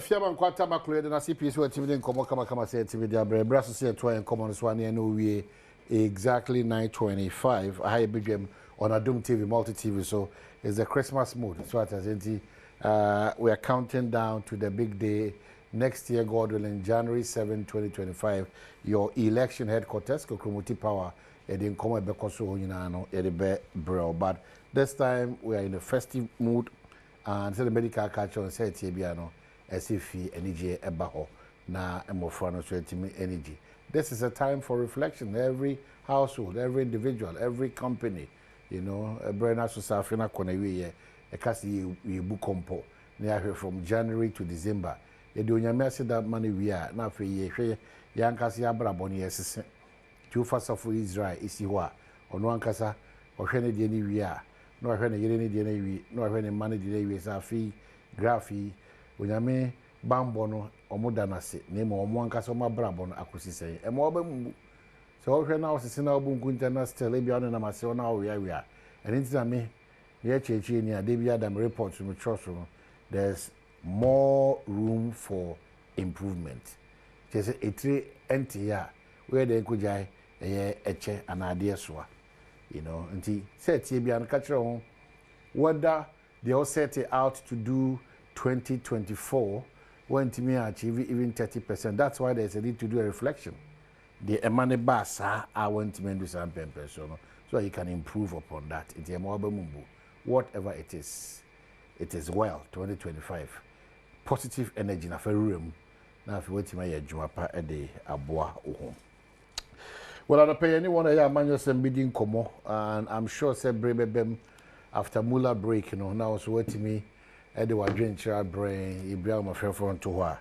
Fiaman Quata Macleod and a CPS were TV in Kama say TV, the Brasso say to and common one year no we exactly 9:25. I have big game on Adom TV, multi TV, so it's the Christmas mood. So as we are counting down to the big day next year, God willing, January 7, 2025. Your election headquarters, Kokromoti Power, in Koma Bekoso, but this time we are in a festive mood. And so the medical culture and say Tibiano, as if he energy ebaho na emofrano so energy. This is a time for reflection. Every household, every individual, every company, you know, a brand new Safina Konewe, a kasi you compo near from January to December. You do your message that money we are now for ye, Yankasi Abraboni, as two first of Israel, Isiwa, on one casa, or Kennedy we are. No when any DNA, no when a money delay with a fee, graphy, when I may bambono or modanasi, name or one casoma brabon, akusi say, a mobile. So now it's in our bunkunta still beyond and Amazon now we are. And it's a me, near Chechenia, Debia Dam reports from the church room. There's more room for improvement. Just a 3 NTR where they could jai a chair and idea swa. You know, and he said, "Tibian catch on whether they all set it out to do 2024 when to me achieve even 30%. That's why there's a need to do a reflection. The money bass, I want to do some person, so you can improve upon that. It's a mobile mumbo, whatever it is well 2025. Positive energy in a room. Now, if you wait to my jumapa a day, a bois home." Well, I don't pay anyone a manual bidding como, and I'm sure said Brebem after Mula break, you know, now so waiting me at the Wadrincha brain, Ibrahim of Fairfront to her.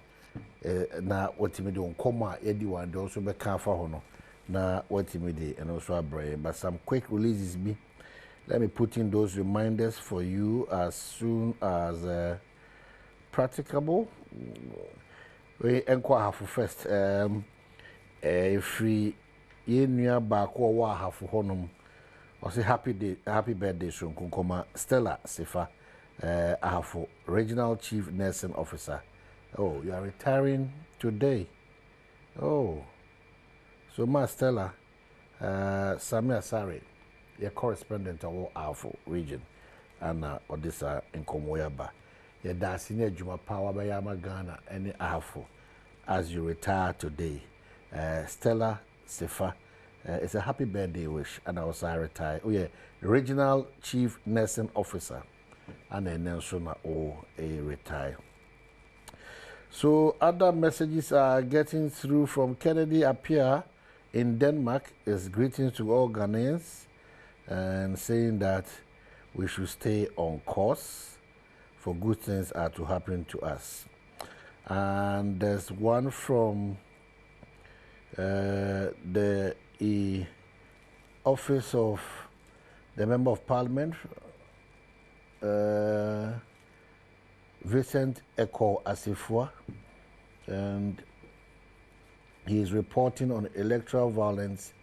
Now, what me do on coma, Eddie one, also be careful, hono. Now, what me do, and also a brain, but some quick releases me. Let me put in those reminders for you as soon as practicable. We inquire for first, if we Yenya Bako wa hafu honum or say happy birthday soon kunkoma Stella Sifa hafu regional chief nursing officer. Oh, you are retiring today. Oh, so ma Stella Samia Sari, your correspondent of hafu region and Odessa in Komoyaba. Your da senior Juma Power by Yama Ghana any hafu as you retire today. Stella Sifa, it's a happy birthday wish, and I also retire. Oh yeah, regional chief nursing officer, and then Nelson a retire. So other messages are getting through from Kennedy Appiah in Denmark. Is greetings to all Ghanaians, and saying that we should stay on course, for good things are to happen to us. And there's one from the office of the Member of Parliament, Vincent Eko Asifua, and he is reporting on electoral violence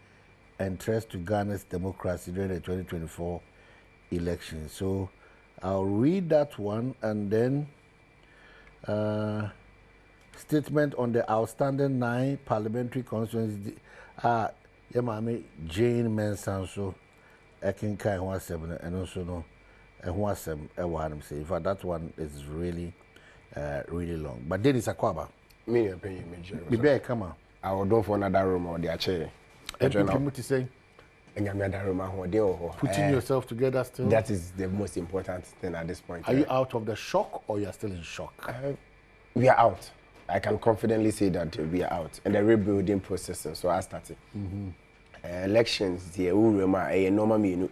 and threats to Ghana's democracy during the 2024 election. So I'll read that one, and then statement on the outstanding 9 parliamentary constituencies. Yamami Jane Mensanso, Ekinkai Wasem, and also no Wasem Ewanum say. In fact, that one is really, really long. But then it's a kwaba. Me opinion, major. Be come on. I will go for another room or the chair. NPP say. Putting yourself together still. That is the most important thing at this point. Are you out of the shock or you are still in shock? We are out. I can confidently say that we are out, and the rebuilding process. So I started. Elections, the Urema, a normal menu,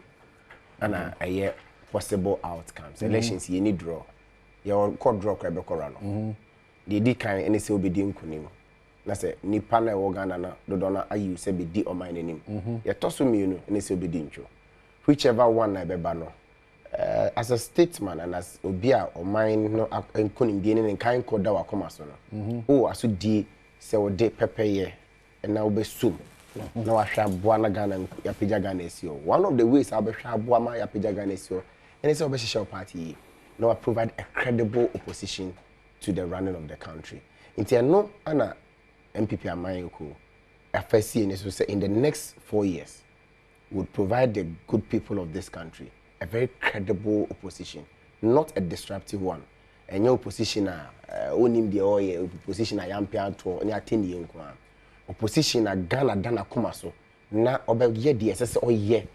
and a possible outcomes. Elections, you need draw. Your court draw Quebecorano. The D kind any so be dim kunimo. That's it. Ni pana organa do dona ayu se be di or mine name. Ya tosu minu any so be dincho. Whichever one I be bano. As a statesman and as obia or mine no kunim di and kind koda wa komasono. Oh, asu di se o de pepe and now be sum. Now I shall buana Ghana Appiah Ghana SEO. One of the ways I'll be shall Appiah Ghana SEO and it's a special party. Now I provide a credible opposition to the running of the country. Inti no ana NPP amayeko afasi ene so say in the next 4 years would provide the good people of this country a very credible opposition, not a disruptive one. And your opposition onim the oye opposition Appiah to ni ateni yenko opposition Ghana dana kumaso na obeye de ese oye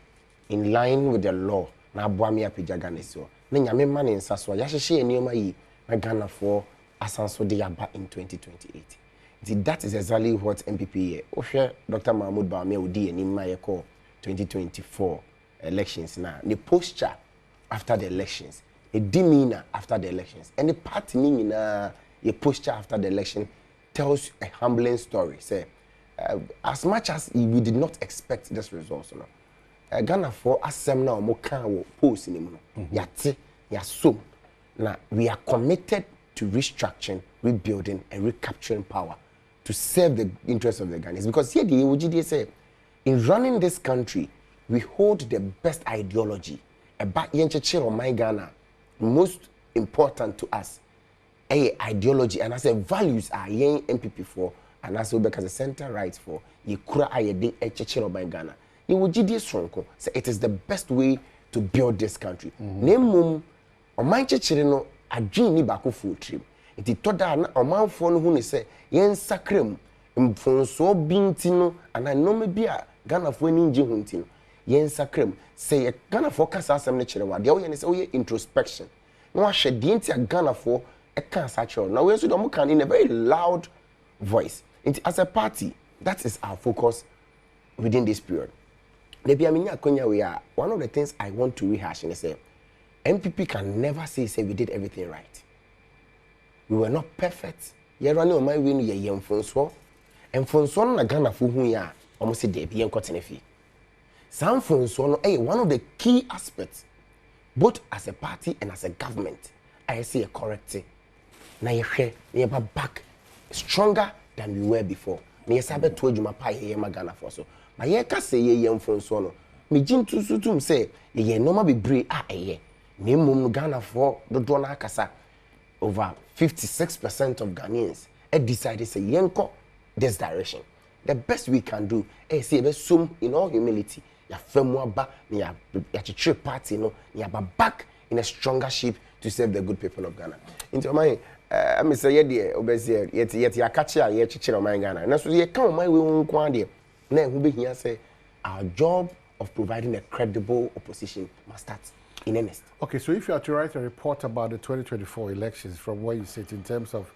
in line with the law na aboami apagya Ghana so na nyame ma ne nsa so ya hyehye enioma yi na Ghana for asanso de yaba in 2028. That is exactly what NPP ohwe Dr. Mahmoud Bawumia odi enim ma ye call 2024 elections now. The posture after the elections, the demeanor after the elections, and the party the posture after the election tells a humbling story. Say, as much as we did not expect this result, Ghana for asem na omo kan wo post ni mu no yate yaso na we are committed to restructuring, rebuilding, and recapturing power to serve the interests of the Ghanaians. Because here the UGD say, in running this country, we hold the best ideology about yencheche or my Ghana. Most important to us, ideology and as a values are yen MPP for, and as well because the center rights for ye kura ayede yencheche or my Ghana. You would strong say it is the best way to build this country. Name or my chechire no adwin ni bako full trip. Iti toda na omanfo no hu ne say yen sakrem mfonso bintino ana no me bia Ghana fo ani nje hu ntino yen sakrem say Ghana fo kasa asem ne kire wa de wo yen say wo introspection no ahwe de ntia Ghana fo e kan sa kire na we so do mo kan in a very loud voice. As a party, that is our focus within this period. Maybe I mean we are one of the things I want to rehash and say NPP can never say we did everything right. We were not perfect. You're running on my win, you're young Fonso. And Fonso na Ghana for whom ya almost a day, be Kotinefi. Some Fonso, one of the key aspects, both as a party and as a government, I see a correct thing. Now you're back stronger than we were before. Me sabe told you my pie here, my Ghana for so. But ye can say ye young Fonso no. Me jin to sutum say ye normal be brave ye. Me mum Ghana for the drona kasa. Over 56% of Ghanaians decided say yenko this direction. The best we can do is say sum in all humility. Ya femwa ba ya chiche party no ya back in a stronger shape to serve the good people of Ghana. Into my I me say ye obese yet ya catch ya ye chiche o my Ghana. Na so ye kan my we nko ade na hu be hia say our job of providing a credible opposition must start in earnest. Okay, so if you are to write a report about the 2024 elections from where you sit in terms of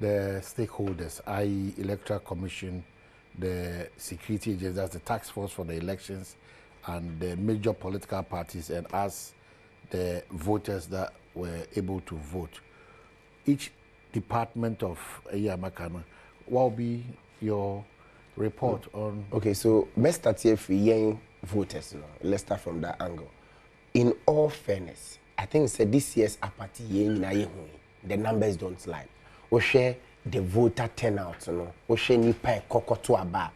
the stakeholders, i.e. Electoral Commission, the security agents, that's the task force for the elections, and the major political parties, and us, the voters that were able to vote. Each department of Yamakana, what will be your report on? Okay, so let's start here for young voters. Let's start from that angle. In all fairness, I think this year's Appiah, the numbers don't lie. We share the voter turnout, we share nipa kokoto aba,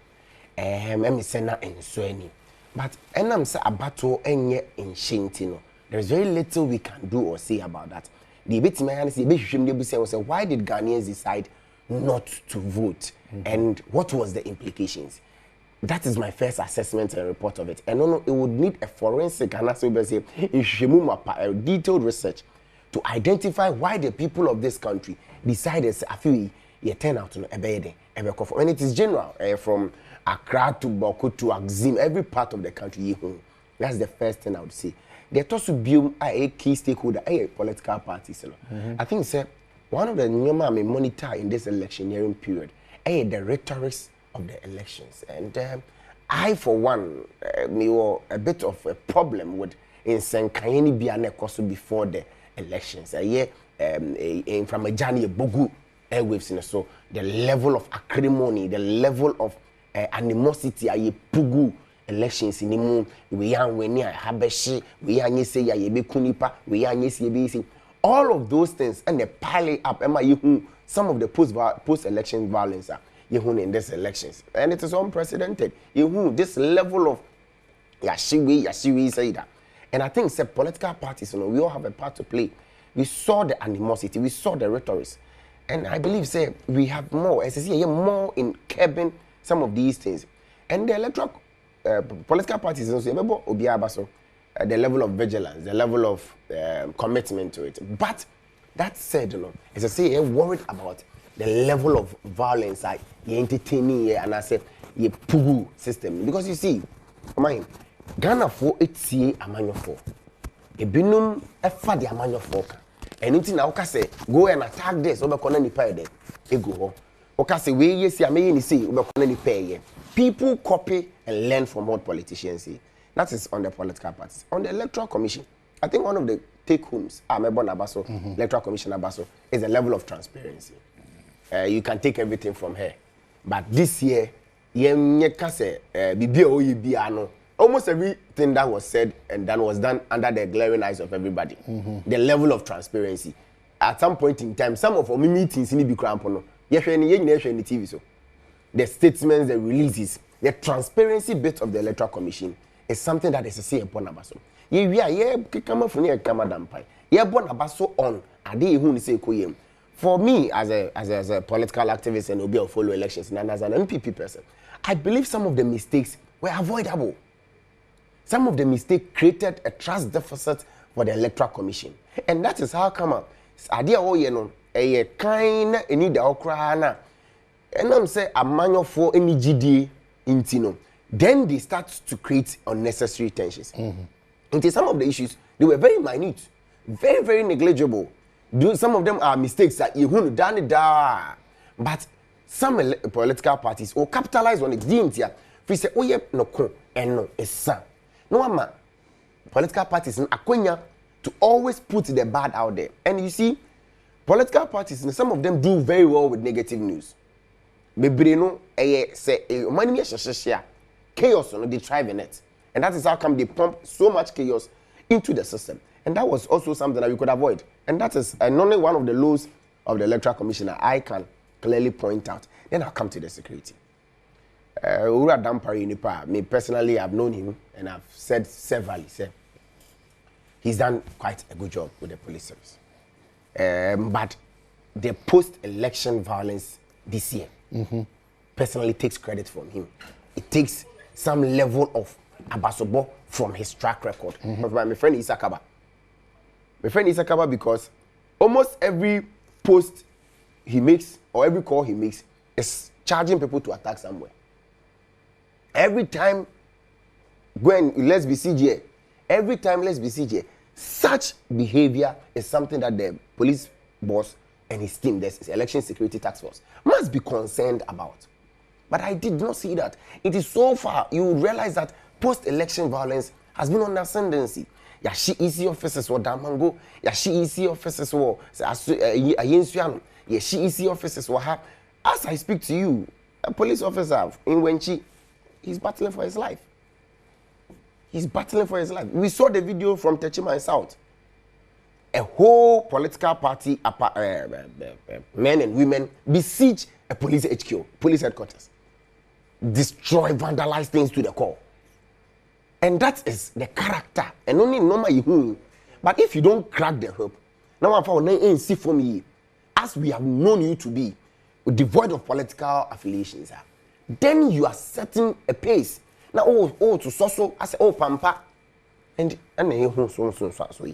emisena ensweni. But enam say abato enye enshinti. There is very little we can do or say about that. The bit my say, why did Ghanaians decide not to vote, and what was the implications? That is my first assessment and report of it. And no, it would need a forensic and a detailed research to identify why the people of this country decided to turn out to a bed. And it is general, from Accra to Boko to Axim, every part of the country. That's the first thing I would say. There also be a key stakeholder, political parties. I think one of the normal monitor in this electioneering period, the rhetorics of the elections, and I for one me were a bit of a problem with in Senkayeni Bianekoso before the elections. From a Johnny Bogu airwaves, so the level of acrimony, the level of animosity, Pugu elections in the moon, we are when near Habeshi, we are say Yabe Kunipa, we are yes, all of those things, and they pile up some of the post-election violence in these elections, and it is unprecedented. This level of yashiwi say that, and I think political parties, we all have a part to play. we saw the animosity, we saw the rhetoric. And I believe, say, we have more, as I say, more in curbing some of these things. And the electoral political parties also, the level of vigilance, the level of commitment to it. But that said, as I say, you're worried about the level of violence, like you're entertaining, and I say, you pugu system. Because you see, mind, Ghana for 8 years, a man for. A binum, a fad, a man for. And until now, say, go and attack this, over Conani Pay, they go. Okay, say, we yes, I mean, see, over Conani Pay. People copy and learn from what politicians say. That is on the political parties. On the electoral commission, I think one of the take-homes, electoral commission Abaso, is the level of transparency. You can take everything from her. But this year, almost everything that was said and that was done under the glaring eyes of everybody. The level of transparency. At some point in time, some of our meetings in the Bikrampono, TV, so the statements, the releases, the transparency bit of the electoral commission is something that is a say upon Abaso. For me, as a political activist and who follow elections and as an NPP person, I believe some of the mistakes were avoidable. Some of the mistakes created a trust deficit for the electoral commission, and that is how come up. Idea a kind any da okrana, and I'm say a manual for any GD intino. Then they start to create unnecessary tensions. Into some of the issues, they were very minute, very, very negligible. Some of them are mistakes that you wouldn't done it, but some political parties will capitalize on it. Didn't ya? We say, oh yeah, no, and no, it's son. No one, political parties in Aquina to always put the bad out there. And you see, political parties, some of them do very well with negative news. Maybe no, say, money chaos, they thrive in it, and that is how come they pump so much chaos into the system. And that was also something that we could avoid. And that is only one of the laws of the Electoral Commission I can clearly point out. Then I'll come to the security. Dampare, me personally, I've known him and I've said severally, he's done quite a good job with the police service. But the post-election violence this year personally takes credit from him. It takes some level of abasobo from his track record. My friend Isakaba. My friend Isakaba, because almost every post he makes or every call he makes is charging people to attack somewhere. Every time, let's be CJ, every time let's be CJ, such behavior is something that the police boss and his team, this election security task force, must be concerned about. But I did not see that. It is so far, you realize that post-election violence has been on ascendancy. Yashi easy officers or Damango, Yashi easy officers or Ayensuano, Yashi easy officers or have. As I speak to you, a police officer in Wenchi, he's battling for his life. He's battling for his life. We saw the video from Techima and South. A whole political party, men and women, besiege a police HQ, police headquarters. Destroy, vandalize things to the core. And that is the character. And only normal you. But if you don't crack the hope, now I'm for see for me, as we have known you to be, devoid of political affiliations, then you are setting a pace. Now, to so I say, pampa, and so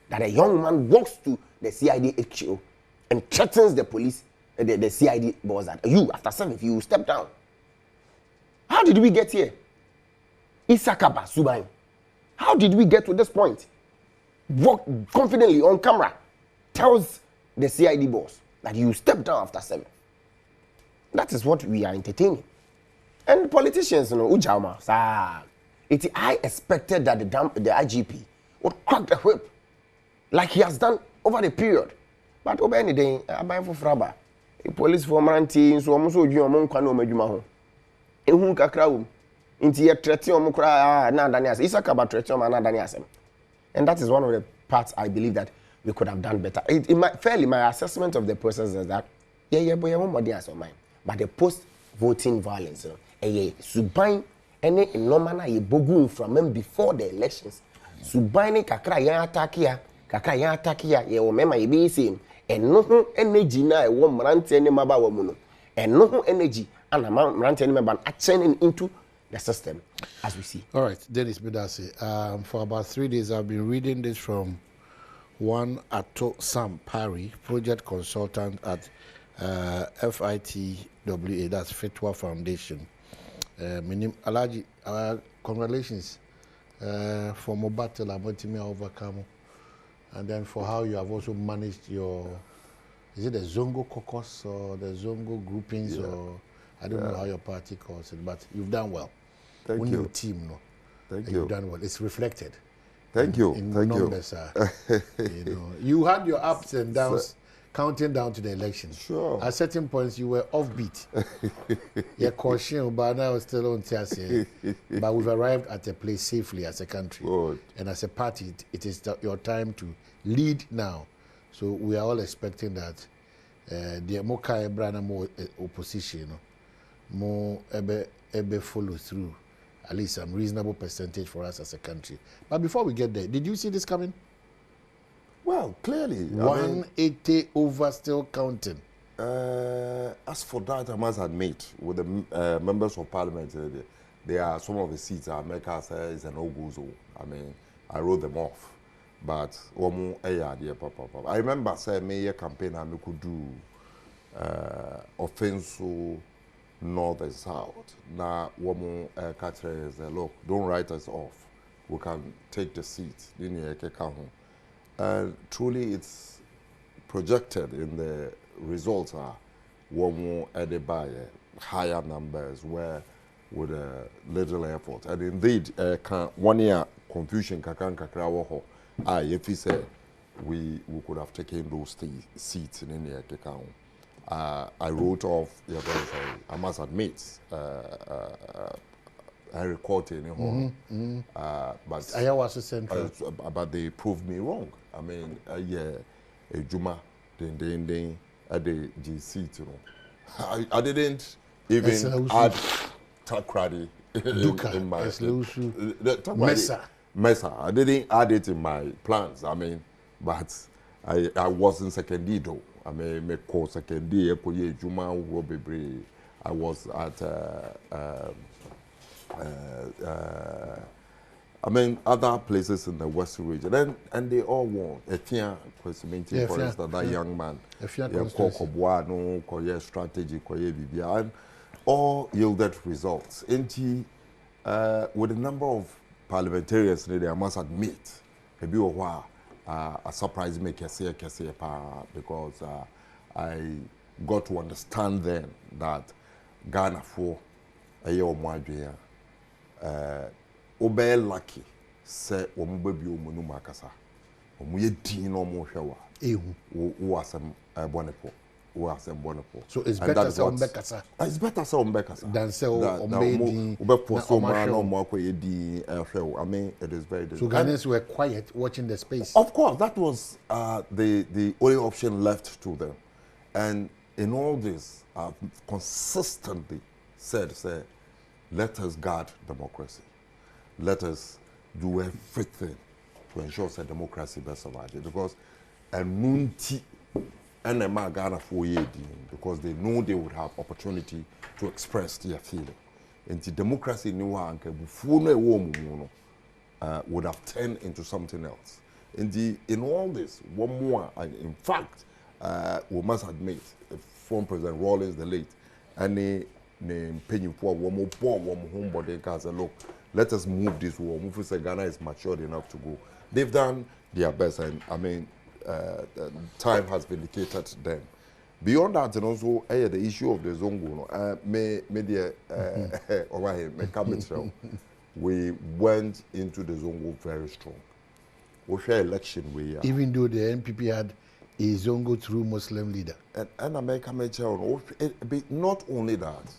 that a young man walks to the CID HQ and threatens the police, the CID boss that you, after 7, you step down. How did we get here? Isakaba Subaim. How did we get to this point? Walk confidently on camera, tells the CID boss that you step down after 7. That is what we are entertaining. And politicians, Ujama, I expected that the IGP would crack the whip like he has done over the period. But over any day, I buy for Fraba. A police foreman team, so almost you among Kano Majumaho. In Hunka into your Tretium Nadanias, Isakaba Tretium and Nadaniasem. And that is one of the parts I believe that we could have done better. My assessment of the process is that, but the post-voting violence, Subain, any nomana ye bogu from them before the elections. Subain kakra ya atakia, kaka ya attack ya ye wo mema ye be same eno ho energy na e wo mrante ne maba wa mu no eno ho energy ana mrante ne maba turning into the system as we see. All right, Dennis Bedasi. For about 3 days, I've been reading this from one Adom Dampare, project consultant at FITWA, that's Fitwa Foundation. Alaji, congratulations for Mobattle Amotimia overcome, and then for how you have also managed your, is it the Zongo caucus or the Zongo groupings, or I don't know how your party calls it, but you've done well. Thank you. Your team, no. Thank you. you. You've done well. It's reflected. Thank you. In Thank numbers, you. You know, you had your ups and downs counting down to the election. Sure. At certain points, you were offbeat. Your caution, but now still on TSA. But we've arrived at a place safely as a country. Good. And as a party, it is your time to lead now. So we are all expecting that the Moka Brana more opposition, more ebe follow through. At least some reasonable percentage for us as a country. But before we get there, did you see this coming? Well, clearly. 180 over still counting. As for that, I must admit, with the members of parliament, there are some of the seats America says is an no-go zone. I mean, I wrote them off. But I remember saying, me a campaign I could do offensive north and south. Now, woman catcher is look, don't write us off. We can take the seat. And truly, it's projected in the results are woman added by higher numbers where with a little effort. And indeed, 1 year confusion kakan kakra woho. If he said we could have taken those seats in the account. I wrote off, I must admit, I recorded but they proved me wrong. I mean, Juma, then at the GC, you know. I didn't even add Takradi in my Mesa. I didn't add it in my plans. I mean, but I wasn't second though. I mean, me call second day. Juma I was at I mean other places in the Western region, and they all won. Appiah, for instance, that young man. Appiah, strategy, and all yielded results. With the number of parliamentarians today, I must admit, maybe a while. Surprised me because I got to understand then that Ghana for a year or more obey lucky say baby makasa no more shower who are some bonepo. So it's better say Bekasa. It's better say Bekasa than say I mean, it is very difficult. So Ghanaians were quiet watching the space. Of course, that was the only option left to them. And in all this, I've consistently said, let us guard democracy. Let us do everything to ensure that democracy will survive. Because and the Ghana for years because they know they would have opportunity to express their feeling. And the democracy would have turned into something else. In all this, one more, in fact, we must admit, former President Rawlings the late, and they pay for one more poor, one more homebody because look, let us move this war. Move say Ghana is matured enough to go. They've done their best, and I mean. Time has vindicated them. Beyond that, and also the issue of the Zongo, we went into the Zongo very strong. We share election even though the NPP had a Zongo through Muslim leader. And America not only that,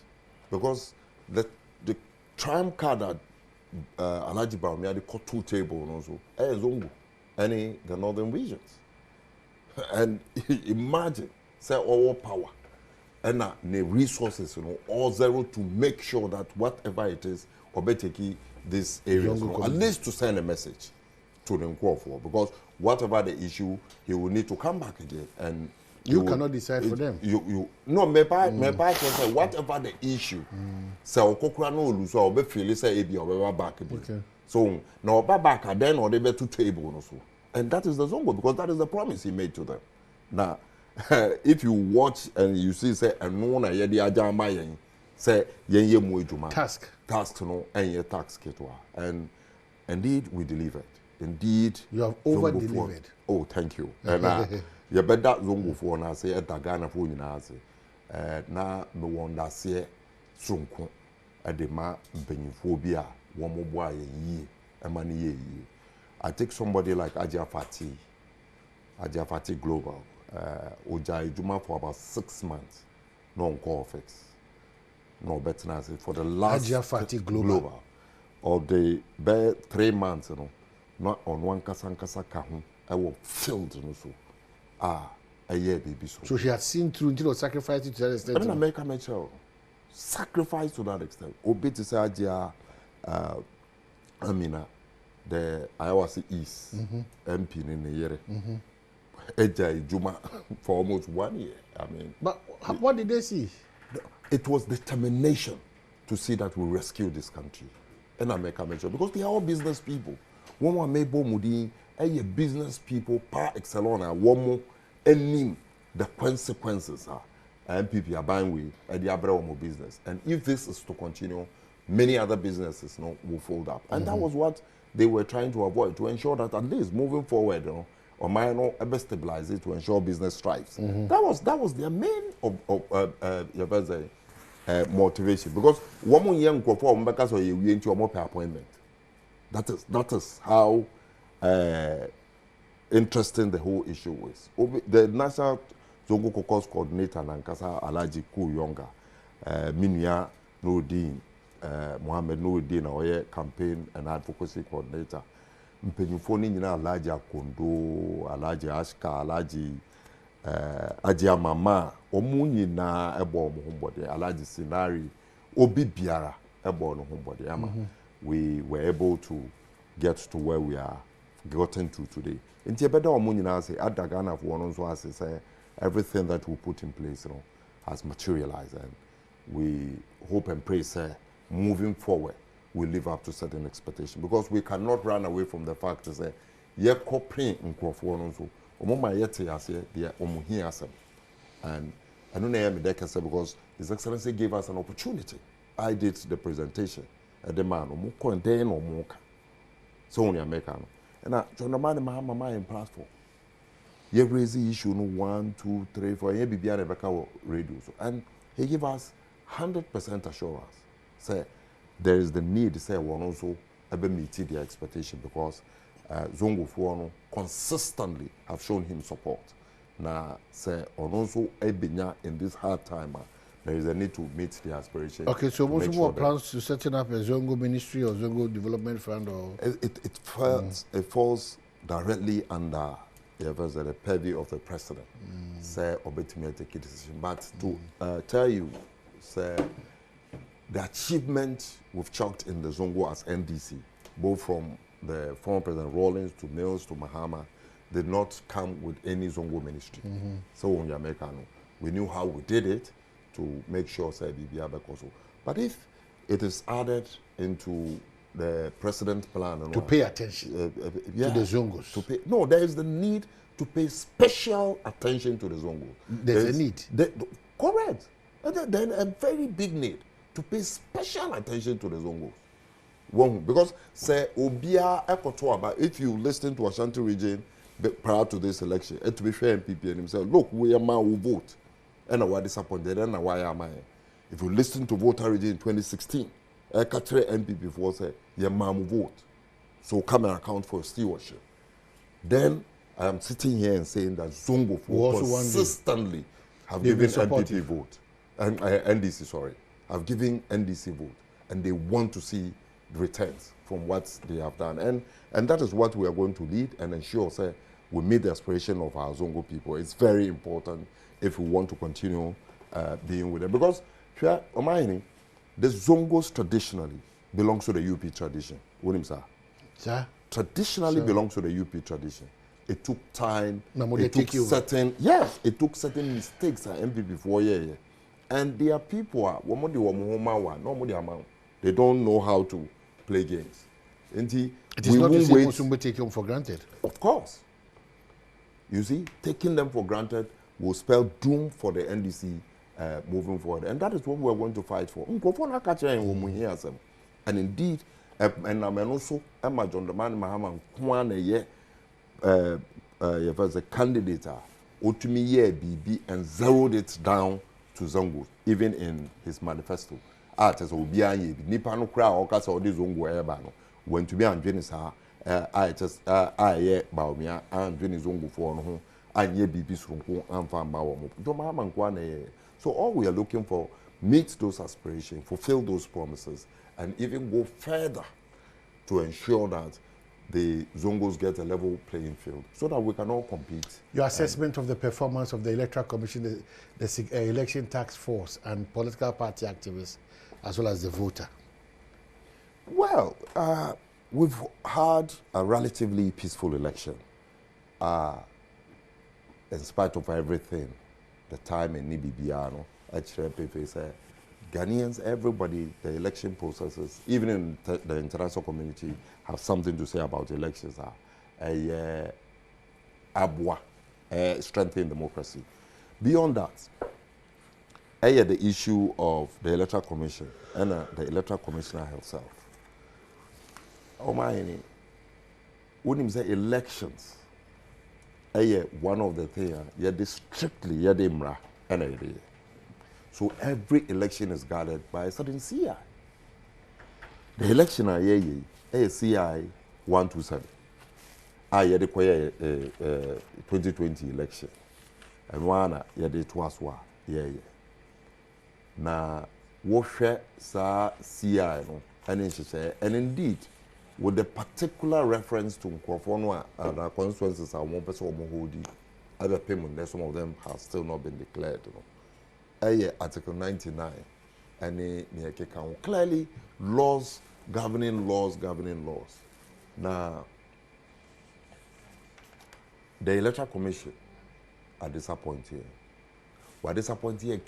because the trump card that Alhaji Bawumia had the 2 table also Zongo, any the northern regions. And imagine, say, all power and the resources, all zero to make sure that whatever it is, Obeteki, this area, at least to send a message. to the for, because whatever the issue, he will need to come back again. And you cannot decide for them. No, my part say whatever the issue, so okokura no lose or be feel say ebi or back again. Okay. So now back then or they be to table no so. And that is the Zongo, because that is the promise he made to them. Now, if you watch and you see say no na ye di ajama yen say yen mu ejuma. Task no and ye tax ketwa. And indeed we delivered. Indeed you have over delivered. Oh, thank you. And you bet that Zongo for na say at Ghana for nyina say na no wonder say sonko de ma mpanyimfo bi a wo mo bo aye yi e ma ne ye. I take somebody like Appiah Global. Oja Ijuma for about 6 months. No on call fix. No better than say for the last Appiah Global. Of the 3 months, you know, not on one kasankasa kahun. I was filled, you know, so a year baby so. So she had seen through until sacrificing to that extent. I mean, America made sure sacrifice to that extent. Obi to say Appiah, Amina. The Iowa East MP in the year. Eja Ijuma for almost 1 year. I mean, but what did they see? It was determination to see that we rescue this country. And America made sure, because they are all business people. One more Mabo Mudi, business people par excellence, one more any the consequences are. NPP are buying with the Badwam business. And if this is to continue, many other businesses will fold up. And that was what they were trying to avoid, to ensure that at least moving forward, or minor stabilize it to ensure business thrives. That was their main motivation. Because one more young perform because of you into a more per appointment. That is how interesting the whole issue is. The National Zongo Caucus Coordinator Nankasa Alaji Ku Yonga, Minya Nurdin, Mohammed Nuruddin, our campaign and advocacy coordinator. Mpanyinfo ni nyina Alaji Akondo, Alaji Ashka, Alaji Ajia Mama, omu nyina ebo omo hombode, Alaji Sinari, obi biara ebo no hombode ama. We were able to get to where we are gotten to today. Nti ebeda omu nyina say adagana for one so say everything that we put in place, has materialized, and we hope and pray say moving forward, we live up to certain expectations, because we cannot run away from the fact that ye copying in Crawford so my yet as they are here, and I don't know because His Excellency gave us an opportunity. I did the presentation at the man or then or more. So only American. And I John my in platform. You raise the issue 1, 2, 3, 4. You be Rebecca radio. And he gave us 100% assurance. Say there is the need to say one also meet the expectation, because Zongo Fuano consistently have shown him support. Now say also in this hard time, there is a need to meet the aspiration. Okay, so what's more plans to setting up a Zongo ministry or Zongo development fund, or it falls directly under the purview of the president. Say obey take a decision. But to tell you, say the achievement we've chalked in the Zongo as NDC, both from the former President Rawlings to Mills to Mahama, did not come with any Zongo ministry. So on Americano, we knew how we did it to make sure say BBA Bekoso. But if it is added into the president's plan to pay attention to the Zongos, no, there is the need to pay special attention to the Zongos. There's a need. Correct. Then a very big need to pay special attention to the Zongos. One, because say Obia Ekotoaba, if you listen to Ashanti region prior to this election, it to be fair NPP and himself, look, we are man who vote. And I was disappointed, and why am I? If you listen to voter region in 2016, I catch NPP for say, your man will vote. So come and account for stewardship. Then I am sitting here and saying that Zongo consistently have given NPP vote. And NDC, sorry, have given NDC vote. And they want to see returns from what they have done. And that is what we are going to lead and ensure, say, we meet the aspiration of our Zongo people. It's very important if we want to continue being with them. Because, the Zongos traditionally belongs to the UP tradition. What do you say? traditionally belongs to the UP tradition. It took time. It took certain mistakes at NPP for a year. And there are people they don't know how to play games. It is not the same as we take them for granted. Of course. You see, taking them for granted will spell doom for the NDC moving forward. And that is what we're going to fight for. And indeed, and I'm also John the man Mahama Kwane as a candidate to me BB and zeroed it down to Zongo, even in his manifesto. Artists will be a Nipano crowd or Casa or this Zongo Ebano. When to be on Jenisa, I just Baumia and Jenny Zongo for home, and ye BB's room and Fan Bawamo. Domama Kwane. So all we are looking for meet those aspirations, fulfill those promises, and even go further to ensure that the Zongos get a level playing field so that we can all compete. Your assessment of the performance of the Electoral Commission, the election task force, and political party activists, as well as the voter? Well, we've had a relatively peaceful election. In spite of everything, the time in Nibibiano, HRPP said, Ghanaians, everybody, the election processes, even in the international community, have something to say about elections. Abwa, strengthening democracy. Beyond that, the issue of the Electoral Commission and the Electoral Commissioner herself. When you say elections, one of the things, strictly, imra, and so every election is guarded by a certain CI. The election is CI 127. I the 2020 election. And one it was Now what sa CI no and indeed with the particular reference to Nkrofono and our constituencies are one person holding other payment, some of them have still not been declared. Article 99 and clearly laws governing laws. Now the Electoral Commission are disappointed. We're disappointed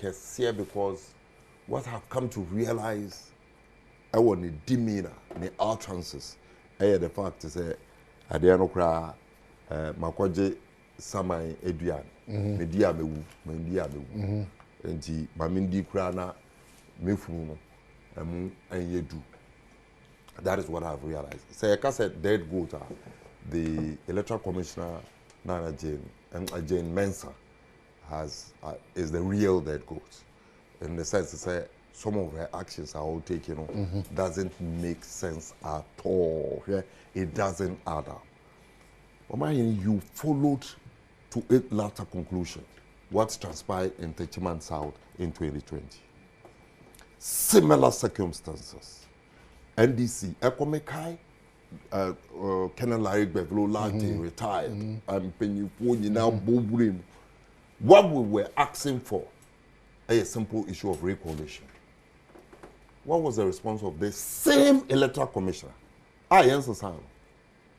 because what I've come to realize I want the demeanor, the utterances. The fact is I didn't cry Makwaje Samai Eduan, Media Mewu, and Mamindi Krana Mefunu, and Yedu. That is what I've realized. Say, I said dead goat, the Electoral Commissioner Nana Jane and Jane Mensah is the real dead goat. In the sense to say some of her actions are all taken, doesn't make sense at all. Yeah? It doesn't add up. You followed to a latter conclusion what transpired in Techiman South in 2020. Similar circumstances. NDC, Ekomekai, Kenan Larry Bevlo Lati retired, and Penyupo now Bobrin. What we were asking for, a simple issue of recoalition. What was the response of the same Electoral Commissioner? I answer Sam.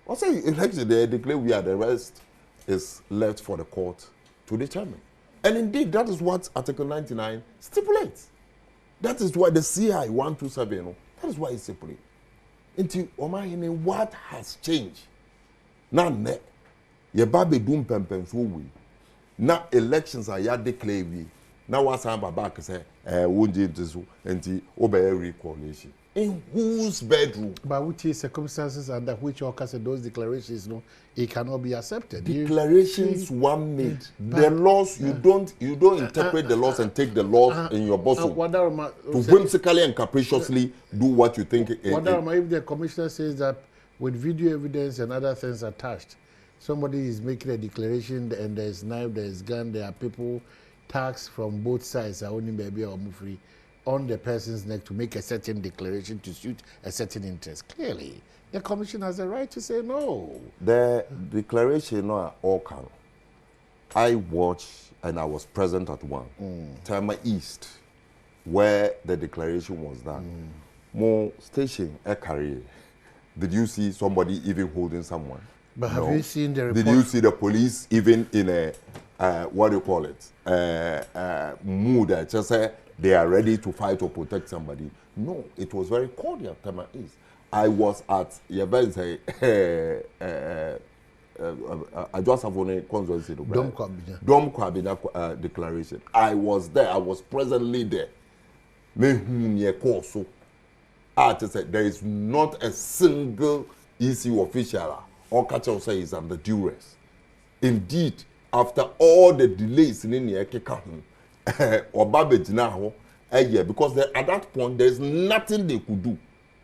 I say election they declare we are, the rest is left for the court to determine. And indeed, that is what Article 99 stipulates. That is why the CI 127, that is why it stipulates. Into what has changed? Now, ye baby doom Mpensenpensenmu. Now elections are yet declared. Now what's happening back say won't do and obey recoalition. In whose bedroom? By which circumstances under which occurs those declarations, it cannot be accepted. Declarations one made. The laws you don't interpret the laws and take the laws in your bosom to whimsically and capriciously do what you think. If the commissioner says that with video evidence and other things attached, somebody is making a declaration and there's knife, there's gun, there are people taxed from both sides are only maybe or free on the person's neck to make a certain declaration to suit a certain interest. Clearly, the commission has a right to say no. The declaration all can. I watched and I was present at one, Tama East, where the declaration was done. More station a career. Did you see somebody even holding someone? But have you seen the report? Did you see the police even in a, what do you call it, mood that just say they are ready to fight or protect somebody? No, it was very cordial. Tema is. I was at I just have only consultancy. Dom Kwabena declaration. I was there. I was presently there. There is not a single EC official or catcher say is under duress. Indeed, after all the delays in the or Babbage now, because at that point there is nothing they could do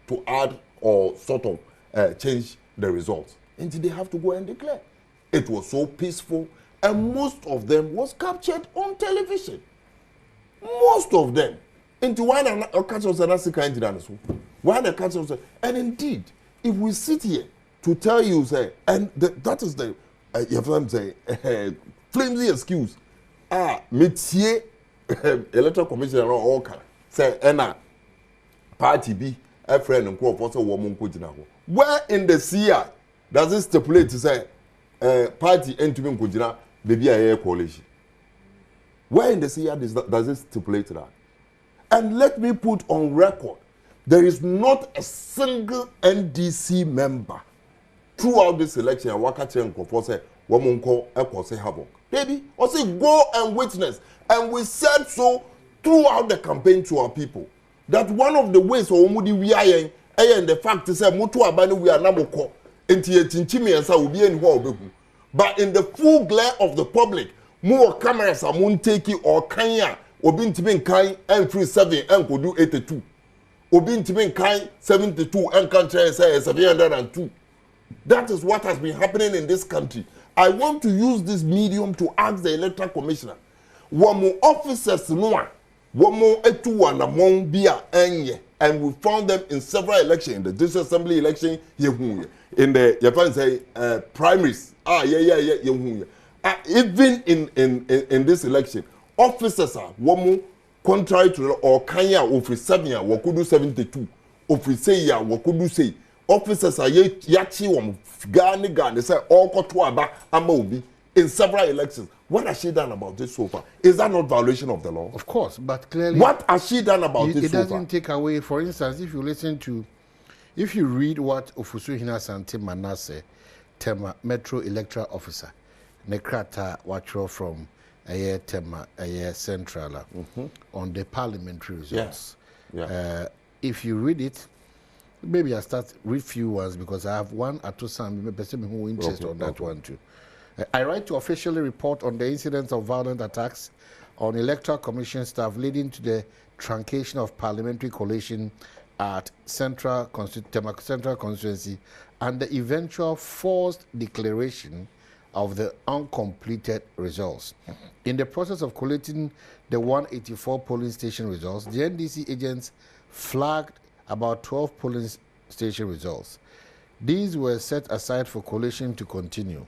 to add or sort of change the results. Until they have to go and declare. It was so peaceful, and most of them was captured on television. Most of them. Into why the catch us and kind of why the catch us, and indeed, if we sit here to tell you, say, and that is the flimsy excuse. Métier electoral commission and all can say, party B, a friend and quote for so woman could now. Where in the CI does it stipulate to say, party and to be Kujina, baby a coalition? Where in the CI does it stipulate that? And let me put on record, there is not a single NDC member throughout this election. Wakati and Kofo say, woman call Eko say havoc. Baby, or say go and witness. And we said so throughout the campaign to our people that one of the ways for Omudi we are and the fact is that Mutu Abani we are Namoko into a Tinchimi and will be in Huabehu. But in the full glare of the public, more cameras are moon taking or Kenya, or being to be kind and 37 and could do 82. Or being to be kind 72 and country say 702. That is what has been happening in this country. I want to use this medium to ask the electoral commissioner. One more officers one more etu and among bia enye, and we found them in several elections, in the district assembly election, in the Japan say primaries. Even in this election, officers are one more contrary to or Kenya office 7 year, what could do 72, office say ya, what could do say. Officers are yachi wam Ghana, they say all Kotwaba Amobi in several elections. What has she done about this so far? Is that not violation of the law? Of course, but clearly. What has she done about this so far? It doesn't take away, for instance, if you read what Ofusuhina Sante Manasseh, Tema Metro Electoral Officer, Nekrata Watro from Tema Central on the parliamentary results. Yeah. If you read it, maybe I start with few ones because I have one or two some person who interested on that one too. I write to officially report on the incidents of violent attacks on electoral commission staff leading to the truncation of parliamentary collation at Central Constituency and the eventual forced declaration of the uncompleted results. In the process of collating the 184 polling station results, the NDC agents flagged about 12 polling station results. These were set aside for collation to continue.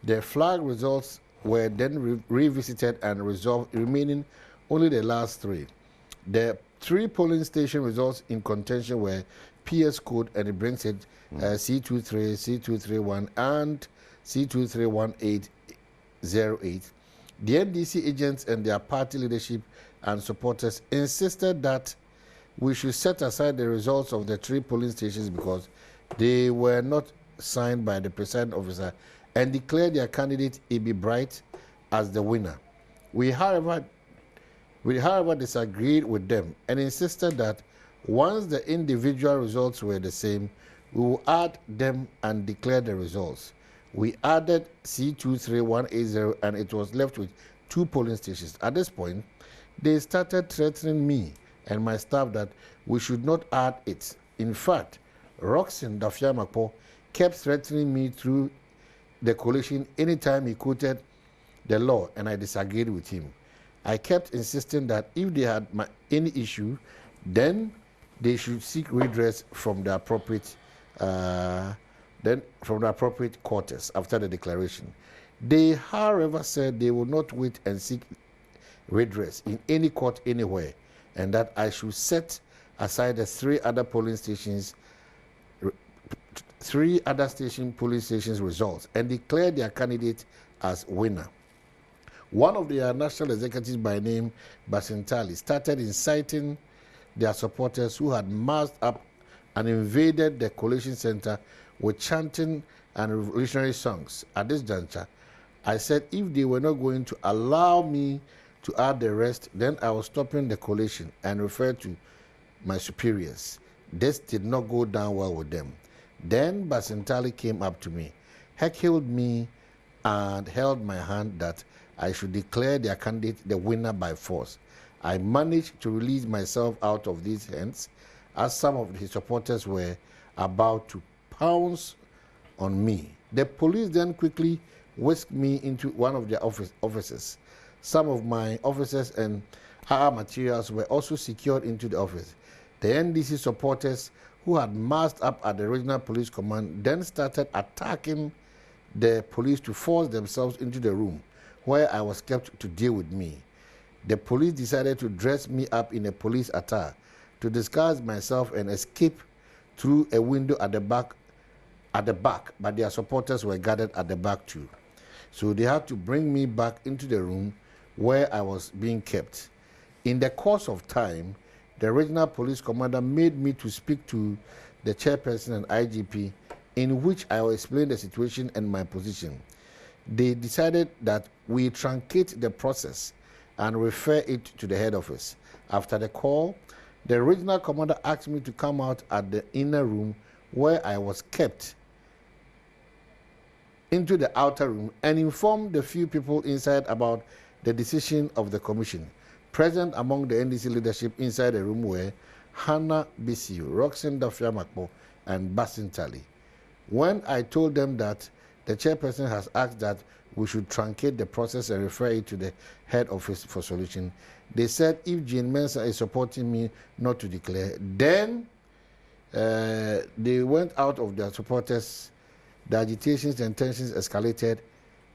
The flag results were then revisited and resolved, remaining only the last 3. The 3 polling station results in contention were PS code, and it brings it C23, C231, and C231808. The NDC agents and their party leadership and supporters insisted that we should set aside the results of the 3 polling stations because they were not signed by the presiding officer and declared their candidate A.B. Bright as the winner. We, however, disagreed with them and insisted that once the individual results were the same, we will add them and declare the results. We added C23180 and it was left with 2 polling stations. At this point, they started threatening me and my staff that we should not add it. In fact, Roxin Dafiamapo kept threatening me through the coalition anytime he quoted the law, and I disagreed with him. I kept insisting that if they had any issue, then they should seek redress from the appropriate quarters after the declaration. They, however, said they will not wait and seek redress in any court anywhere, and that I should set aside the 3 other polling stations 3 other police stations results and declared their candidate as winner. One of their national executives by name Basintali started inciting their supporters who had massed up and invaded the collation center with chanting and revolutionary songs. At this juncture, I said if they were not going to allow me to add the rest, then I was stopping the collation and referred to my superiors. This did not go down well with them. Then Basintali came up to me, heckled me, and held my hand that I should declare their candidate the winner by force. I managed to release myself out of these hands as some of his supporters were about to pounce on me. The police then quickly whisked me into one of their offices. Some of my officers and our materials were also secured into the office. The NDC supporters who had massed up at the regional police command then started attacking the police to force themselves into the room where I was kept to deal with me. The police decided to dress me up in a police attire to disguise myself and escape through a window at the back, but their supporters were gathered at the back too. So they had to bring me back into the room where I was being kept. In the course of time, the regional police commander made me to speak to the chairperson and IGP, in which I will explain the situation and my position. They decided that we truncate the process and refer it to the head office. After the call, the regional commander asked me to come out at the inner room where I was kept into the outer room and inform the few people inside about the decision of the commission. Present among the NDC leadership inside the room were Hannah Bisiu, Roxanne Dafiamakpo, and Basintali. When I told them that the chairperson has asked that we should truncate the process and refer it to the head office for solution, they said if Jane Mensah is supporting me not to declare, then they went out of their supporters. The agitations and tensions escalated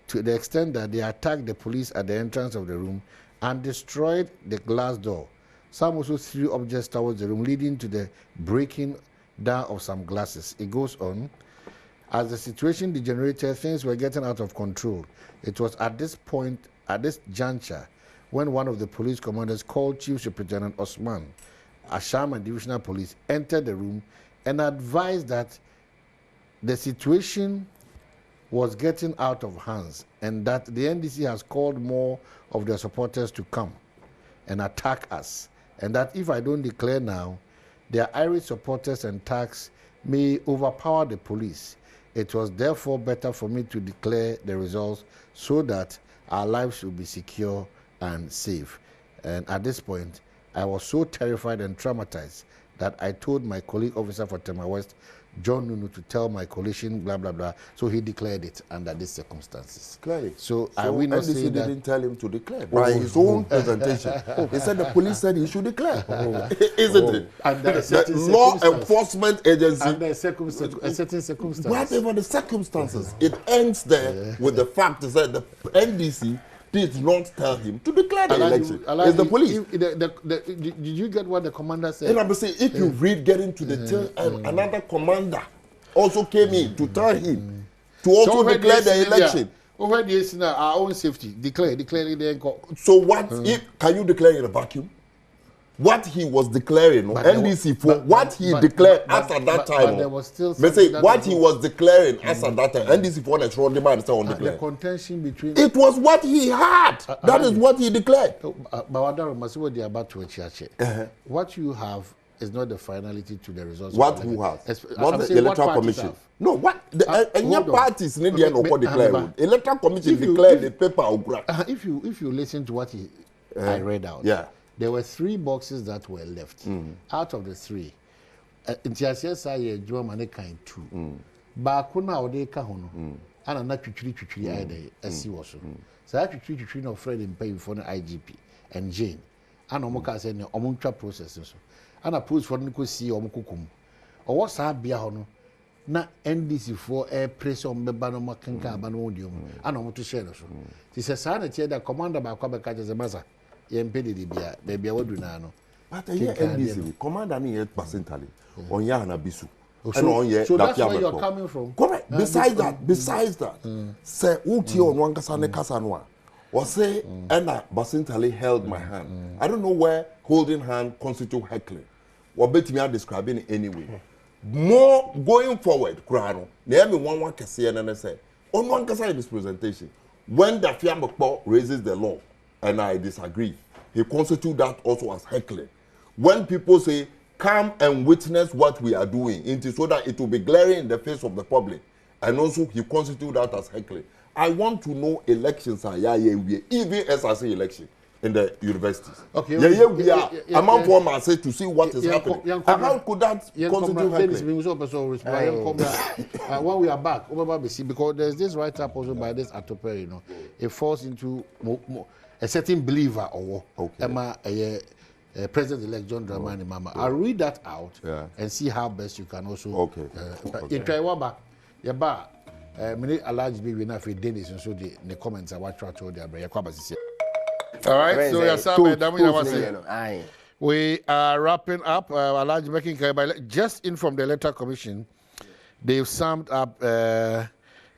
to the extent that they attacked the police at the entrance of the room and destroyed the glass door. Some also threw objects towards the room, leading to the breaking down of some glasses. It goes on. As the situation degenerated, things were getting out of control. It was at this point, at this juncture, when one of the police commanders called Chief Superintendent Osman Ashama Divisional Police entered the room and advised that the situation was getting out of hands and that the NDC has called more of their supporters to come and attack us, and that if I don't declare now, their Irish supporters and thugs may overpower the police. It was therefore better for me to declare the results so that our lives will be secure and safe. And at this point, I was so terrified and traumatized that I told my colleague officer for Tema West, John Nunu, to tell my coalition, blah, blah, blah. So he declared it under these circumstances. Clearly. So I will not say that. Didn't tell him to declare. By his own presentation, he said the police said he should declare. Isn't it? And the law enforcement agency. Under a certain circumstance. Whatever the circumstances, it ends there with the fact that the NDC did not tell him to declare the election. It's the police. Did you get what the commander said? And I'm saying, if you read getting to the tail end, another commander also came in to tell him to also declare the election. Over the years now, our own safety. Declare the. So what if, can you declare in a vacuum? What he was declaring, NDC, for what he declared as at that time. There was still what he was declaring as at that time, NDC for the strong demand on declare. The contention between. It was what he had. That is what he declared. What you have is not the finality to the results. What who has? What the electoral commission? No, what the parties in the end of declare. Electoral commission declared the paper. If you listen to what I read out. Yeah. There were 3 boxes that were left. Out of the 3, Ntiasiasa Jomane kind 2. Bakuna ode ka hono. Ana na twitwiri ayde asi wo so. Sa twitwiri no Fred Mpay before the IGP and Jane. Ana omoka say ne omontwa process so. Ana police for no ko see omokokum. Owo sa bia hono na NDC for press on beba no makanka aba no odiom. Ana omoto share no so. Ti se sa na tie da commander ba kwa be ka je masa. But NDC, commander me 8%, on Yana Bisu, So that's where you're coming from. Correct. Besides that, say uti on one kasa ne kasa noa. Or say Anna Basintali held my hand. I don't know where holding hand constitute heckling. Or bet me are describing it anyway. More going forward, Krano. Name one kasa and say on one kasa in this presentation. When the Fiambo raises the law, and I disagree, he constitutes that also as heckling. When people say, come and witness what we are doing, so that it will be glaring in the face of the public, and also he constitutes that as heckling. I want to know elections are even SRC election in the universities. Okay. We are among former say to see what is happening. And how could that constitute heckling? When we are back, because there's this write-up also by this Atopere, it falls into a certain believer or President-elect John Dramani Mama. I'll read that out and see how best you can also. In Taiwan, many alleged be enough in Dennis and so the comments I watch to the Abraham. All right, so we are wrapping up. Just in from the Electoral Commission, they've summed up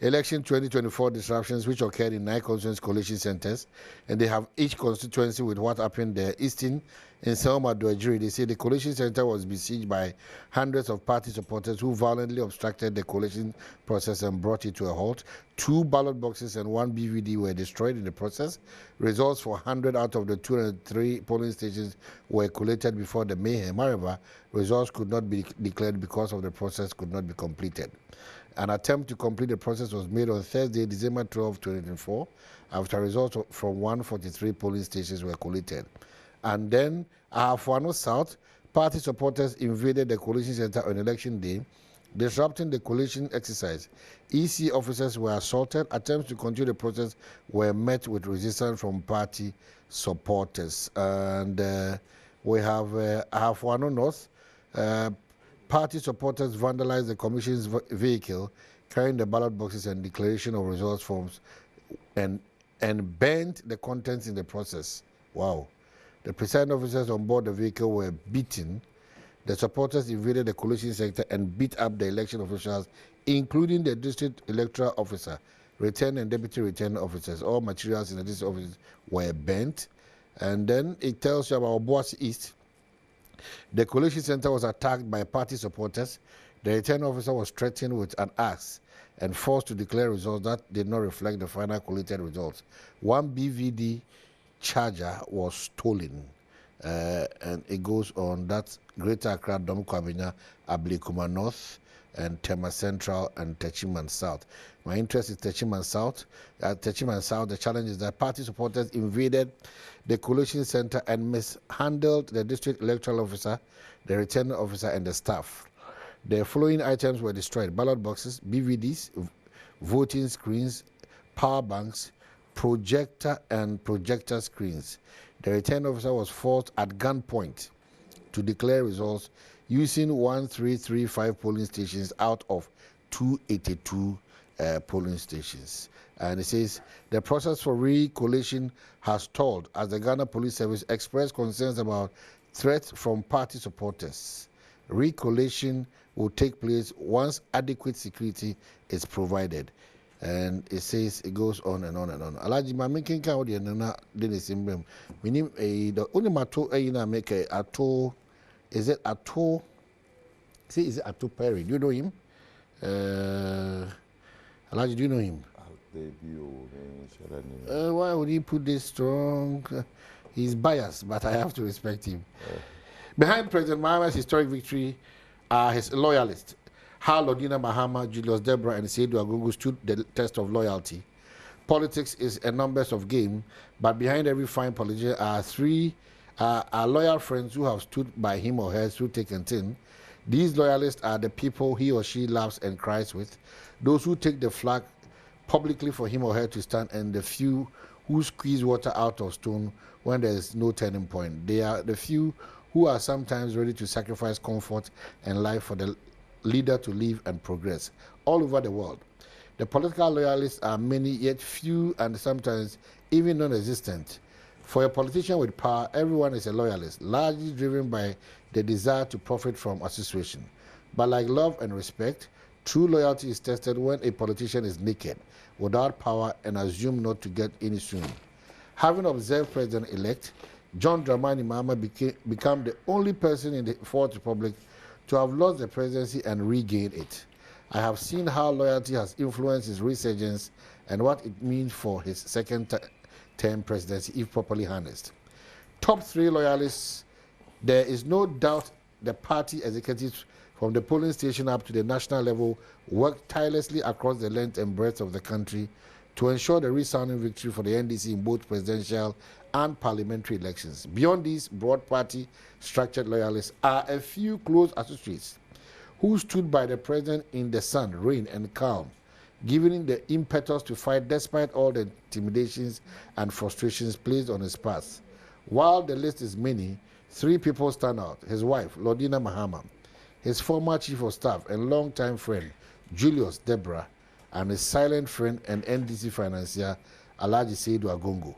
election 2024 disruptions which occurred in 9 constituency coalition centers, and they have each constituency with what happened there. Eastern in Selma Doejiri, they say the coalition center was besieged by hundreds of party supporters who violently obstructed the coalition process and brought it to a halt. 2 ballot boxes and 1 BVD were destroyed in the process. Results for 100 out of the 203 polling stations were collated before the mayhem. However, results could not be declared because of the process could not be completed. An attempt to complete the process was made on Thursday, December 12, 2024, after results from 143 polling stations were collated. And then, Ahafuano South, party supporters invaded the coalition center on election day, disrupting the coalition exercise. EC officers were assaulted. Attempts to continue the process were met with resistance from party supporters. And we have Ahafuano North. Party supporters vandalized the commission's vehicle, carrying the ballot boxes and declaration of results forms, and burned the contents in the process. Wow. The presiding officers on board the vehicle were beaten. The supporters invaded the coalition sector and beat up the election officials, including the district electoral officer, return and deputy return officers. All materials in the district office were burnt. And then it tells you about Obuasi East. The coalition center was attacked by party supporters. The return officer was threatened with an axe and forced to declare results that did not reflect the final collated results. 1 BVD charger was stolen. And it goes on that Greater Accra, Dom Kwabena, Ablikuma North, and Tema Central and Techiman South. My interest is Techiman South. Techiman South, the challenge is that party supporters invaded the coalition center and mishandled the district electoral officer, the returning officer, and the staff. The following items were destroyed: ballot boxes, BVDs, voting screens, power banks, projector and projector screens. The returning officer was forced at gunpoint to declare results using 1335 polling stations out of 282 polling stations. And it says the process for recollation has stalled as the Ghana Police Service expressed concerns about threats from party supporters. Recollation will take place once adequate security is provided. And it says, it goes on and on and on. Alaji, ma making count the nana didn't seem them. We need the only mato make a ato. Is it Ato? See, is it Ato Perry? Do you know him? Alaji, do you know him? Why would he put this strong? He's biased, but I have to respect him. Behind President Mahama's historic victory are his loyalists. How Lodina Mahama, Julius Deborah, and Seidu Agogo stood the test of loyalty. Politics is a numbers of game, but behind every fine politician are loyal friends who have stood by him or her through thick and thin. These loyalists are the people he or she loves and cries with, those who take the flag publicly for him or her to stand, and the few who squeeze water out of stone when there is no turning point. They are the few who are sometimes ready to sacrifice comfort and life for the leader to live and progress. All over the world, the political loyalists are many, yet few and sometimes even non-existent. For a politician with power, everyone is a loyalist, largely driven by the desire to profit from association. But like love and respect, true loyalty is tested when a politician is naked, without power, and assumed not to get any soon. Having observed President-elect, John Dramani Mahama became the only person in the Fourth Republic to have lost the presidency and regained it. I have seen how loyalty has influenced his resurgence and what it means for his second-term presidency if properly harnessed. Top 3 loyalists, there is no doubt the party executives from the polling station up to the national level worked tirelessly across the length and breadth of the country to ensure the resounding victory for the NDC in both presidential and parliamentary elections. Beyond these broad party structured loyalists are a few close associates who stood by the president in the sun, rain, and calm, giving him the impetus to fight despite all the intimidations and frustrations placed on his path. While the list is many, 3 people stand out: his wife, Lordina Mahama, his former chief of staff and longtime friend, Julius Deborah, and his silent friend and NDC financier, Alhaji Seidu Agongo.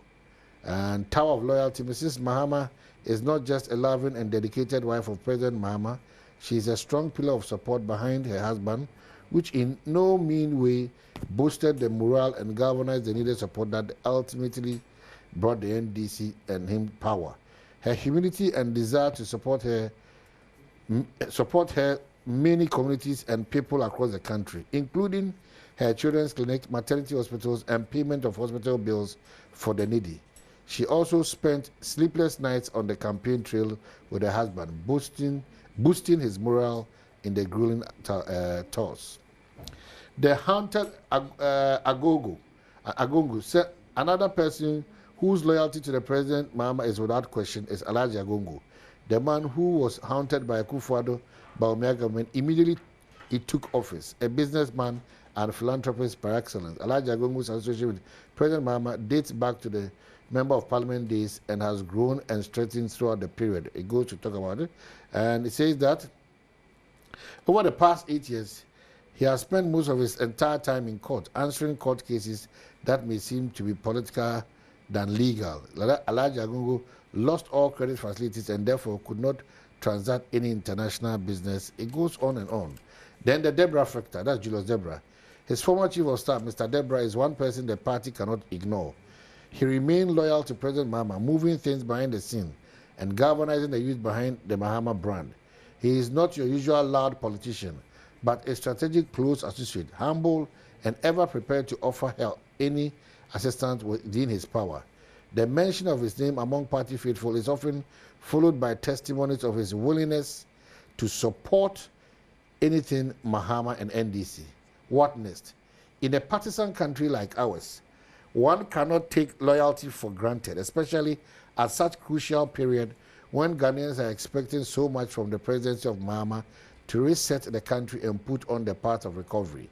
And Tower of Loyalty, Mrs. Mahama is not just a loving and dedicated wife of President Mahama, she is a strong pillar of support behind her husband, which in no mean way boosted the morale and galvanized the needed support that ultimately brought the NDC and him power. Her humility and desire to support her many communities and people across the country, including her children's clinic, maternity hospitals, and payment of hospital bills for the needy. She also spent sleepless nights on the campaign trail with her husband, boosting his morale in the grueling tours. The haunted Agongo, another person whose loyalty to the President Mahama is without question, is Alhaji Agongo, the man who was haunted by Akuffo Dampare government immediately he took office, a businessman and philanthropist par excellence. Alhaji Agongo's association with President Mahama dates back to the Member of Parliament days and has grown and strengthened throughout the period. It goes to talk about it. And it says that over the past 8 years, he has spent most of his entire time in court, answering court cases that may seem to be political than legal. Alhaji Agongo lost all credit facilities and therefore could not transact any international business. It goes on and on. Then the Deborah factor, that's Julius Deborah. His former chief of staff, Mr. Deborah, is one person the party cannot ignore. He remained loyal to President Mahama, moving things behind the scene and galvanizing the youth behind the Mahama brand. He is not your usual loud politician, but a strategic close associate, humble and ever prepared to offer help any assistance within his power. The mention of his name among party faithful is often followed by testimonies of his willingness to support anything Mahama and NDC. What next? In a partisan country like ours, one cannot take loyalty for granted, especially at such crucial period when Ghanaians are expecting so much from the presidency of Mahama to reset the country and put on the path of recovery.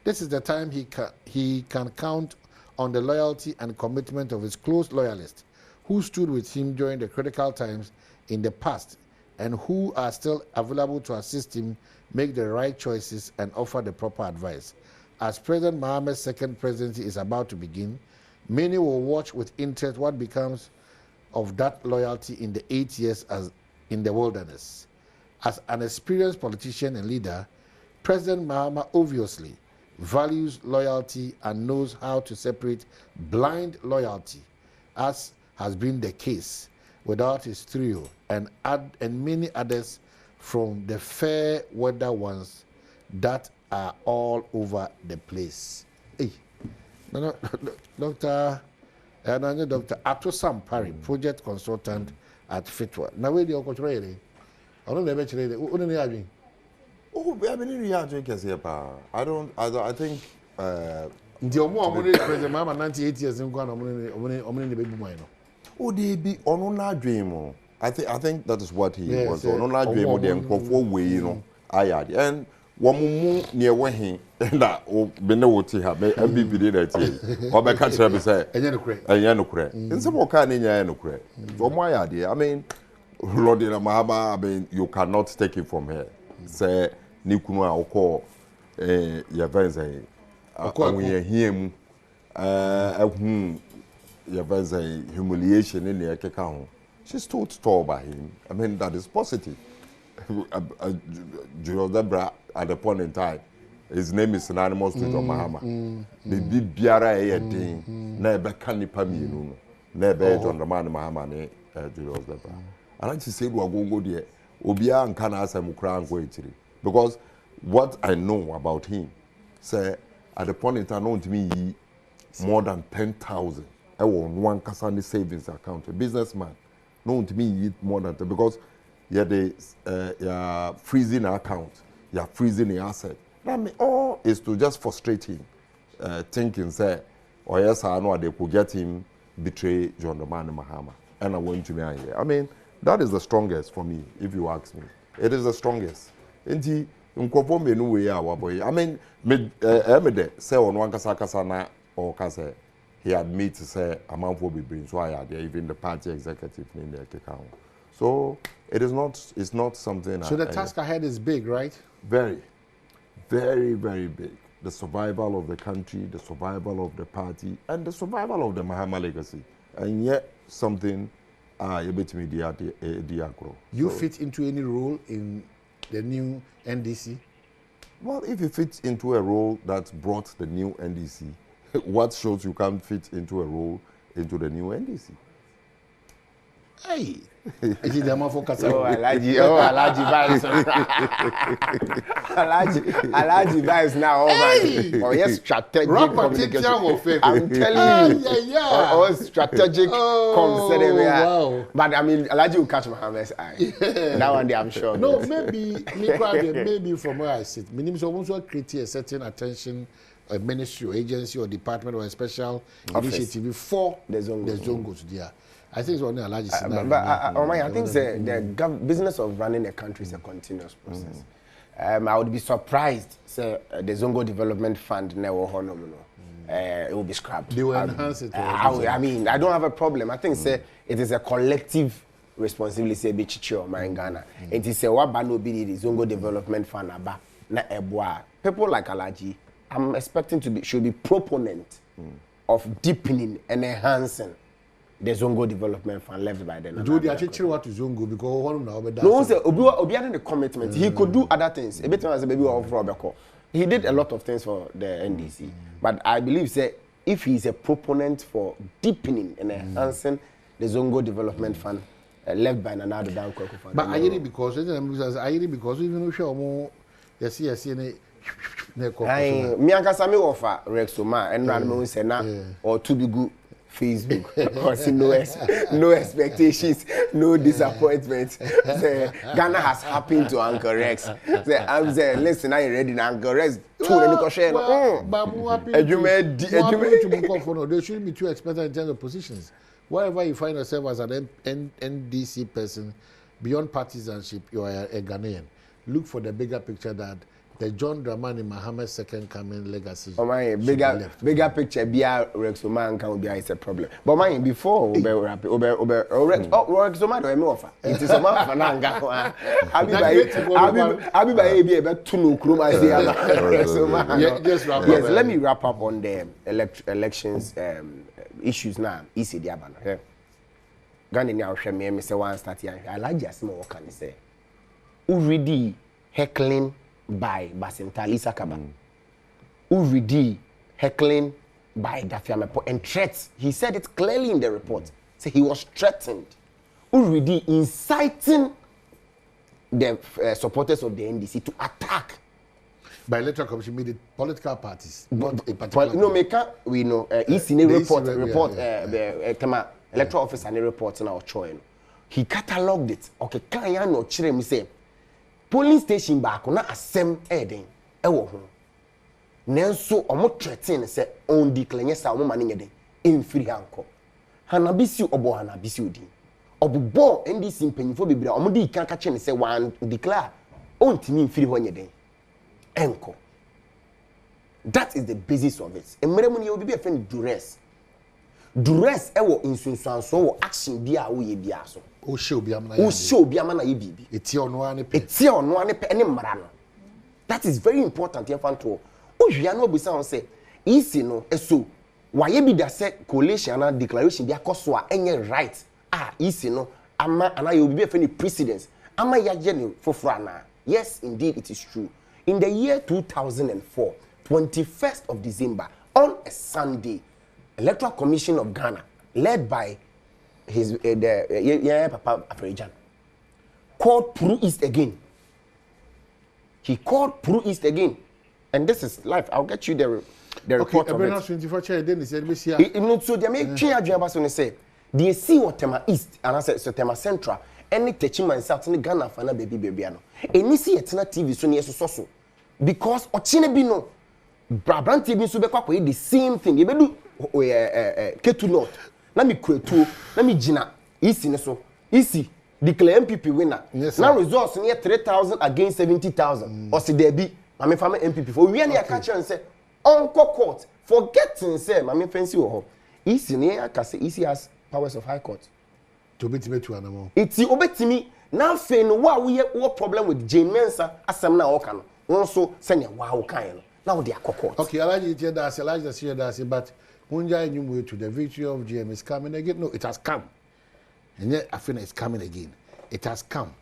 This is the time he can count on the loyalty and commitment of his close loyalists who stood with him during the critical times in the past and who are still available to assist him make the right choices and offer the proper advice. As President Mahama's second presidency is about to begin, many will watch with interest what becomes of that loyalty in the 8 years as in the wilderness. As an experienced politician and leader, President Mahama obviously values loyalty and knows how to separate blind loyalty, as has been the case without his trio and many others from the fair weather ones that are all over the place. Hey, Dr. Akuffo Dampare, project consultant at Fitwa. Now, where do you go to read? I don't know if you're Oh, I mean, you are drinking here, I think. The Omo President Mahama 98 years in Ghana, the baby mine. Oh, they be on our dream. I think that is what he was on our dream. The Akuffo way, you know, and one near where he that Benowoti have NPP did that. Or by catcher be say, and Yanocre. And some more kind in Yanocre. For my idea, I mean, Lordina Mahama, I mean, you cannot take it from her. Say, Nikuma Oko, Yavenze, him, Yavenze humiliation in the account. She stood tall by him. I mean, that is positive. Julius Debra at the point in time. His name is synonymous with Mahama. The big biara thing, never can ni pami never John Dramani Mahama ne Julius Debra. And I just said, "We go there. Obia and can ask him because what I know about him, say at the point in time, known to me more than 10,000. I want one Kasani savings account, a businessman, known to me more than 10 because you're the freezing account, you're freezing the asset. That mean all is to just frustrate him, thinking say, or yes, I know they could get him betray John Dramani Mahama, and I want to be here. I mean, that is the strongest for me, if you ask me. It is the strongest. And he, I mean, say on one kasakasana or kase, he admits to say amount will be bring so I had even the party executive in the account. So it is not. It's not something. So the task ahead is big, right? Very, very, very big. The survival of the country, the survival of the party, and the survival of the Mahama legacy, and yet something. You fit into any role in the new NDC? Well, if you fit into a role that brought the new NDC, what shows you can't fit into a role into the new NDC? Hey! Alaji vibes. Alaji vibes now. Oh, yes, strategic communication. I'm telling you. Yeah. All strategic concept. Wow. But I mean, Alaji will catch Mohammed's eye. That one day, I'm sure. No, maybe from where I sit, meaning so also create a certain attention, a ministry or agency or department or a special initiative before the zone goes there. I think it's only a large scenario. I think the business of running a country is a continuous process. I would be surprised, say, the Zongo Development Fund never it will be scrapped. They will enhance it. I mean, I don't have a problem. I think say it is a collective responsibility. Say, be chicho in Ghana. It is a what bano be the Zongo Development Fund aba na ebwa. People like Alaji, I'm expecting should be proponent of deepening and enhancing the Zongo Development Fund left by them. Do they actually what to Zongo because one now no say Obi had the commitment. He could do other things. A bit as a baby of Robert. He did a lot of things for the NDC. But I believe say if he is a proponent for deepening and enhancing the Zongo Development Fund left by Nana Adom Fund. But I hear it because even if you more yes me ankasa me offer Rexoma and Ranmo say na or to be good Facebook because no expectations, no disappointments. Ghana has happened to Uncle Rex. I'm saying, listen, are you ready now? Uncle Rex, they shouldn't be too expensive in terms of positions. Wherever you find yourself as an NDC person, beyond partisanship, you are a Ghanaian. Look for the bigger picture that the John Dramani Mahama's second coming legacy. Oh my, bigger picture. Be a Rexoma can be a problem. But my before Rexoma do me offer. It is a man for Nanga. I'll be by a to no crew. I say yes. Let me wrap up on the elections issues now. Easy diabana. Ghana now share me say one start here. I like just more can say. Already heckling by Basintali Sakaba. Uridi heckling by Dafiamepo and threats. He said it clearly in the report. So he was threatened. Uridi inciting the supporters of the NDC to attack. By electoral commission, mean the political parties, not a particular. No, we know. He's in a report. Electoral office and a report in our choice. He catalogued it. Okay, can you no chire me say? Polling station back na asem eden ewo ho nanso omo threaten say on declare say omo mane nyeden emfiri hanko hanabisi obo hanabisi odin obobo NDC mpanyifo bebira omo di kan ka che say one declare on timi emfiri ho nyeden enko. That is the basis of it. Emremu ne obi be friend duress ewo insunsuanso wo action bia wo ye bia so o show bi amana ye bibi eti ono ane pe ene mmara no. That is very important here fan to o hwia no obisa on say isi no eso waye bi da say coalition and declaration bi akoso a enye right isi no ama ana ye obi be friend precedence ama yaje ne fofrana. Yes, indeed it is true. In the year 2004, 21st of December, on a Sunday, Electoral Commission of Ghana, led by his Papa Appiah, called Peru East again. He called Peru East again, and this is live. I'll get you the report of it. 24 chair then he said, "Monsieur." So they make change adjustments when they say they see what Tema East and I said so Tema Central. Any teaching man south in Ghana for na baby ano. Any see etna TV so near so because ochine bi no Brabant TV so be kwa the same thing. You be do Ketu North. Na me kwetu, na me gina East ne so. Easy declare NPP winner. Yes, now results near 3,000 against 70,000. Or see there be mame fama NPP for we any catch and say uncle court forgetting say mame fancy ho. Easy near ka say easy has powers of high court. To beat me to animal. It's obetimi now fe no wa we problem with Jane Mensa asem na oka no. Won so senya wa wo kan no. Now they are court. Okay, I like it here that's I like to see that but Munja way to the victory of GM is coming again. No, it has come. And yet I feel it's coming again. It has come.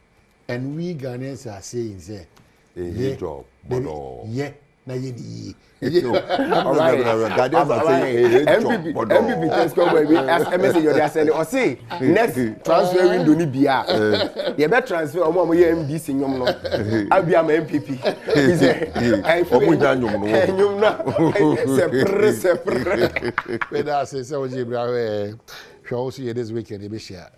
And we Ghanaians are saying say job. Yeah. Na ye. All right. MPP test come baby as MSC you dey send or say next transfer window ni bia. You better transfer omo ye MDC nyom no. Appiah ma MPP. Omo ja nyom no. Nyom na. Sepre. Whether I say so Jibra, shall see you this weekend, you be share.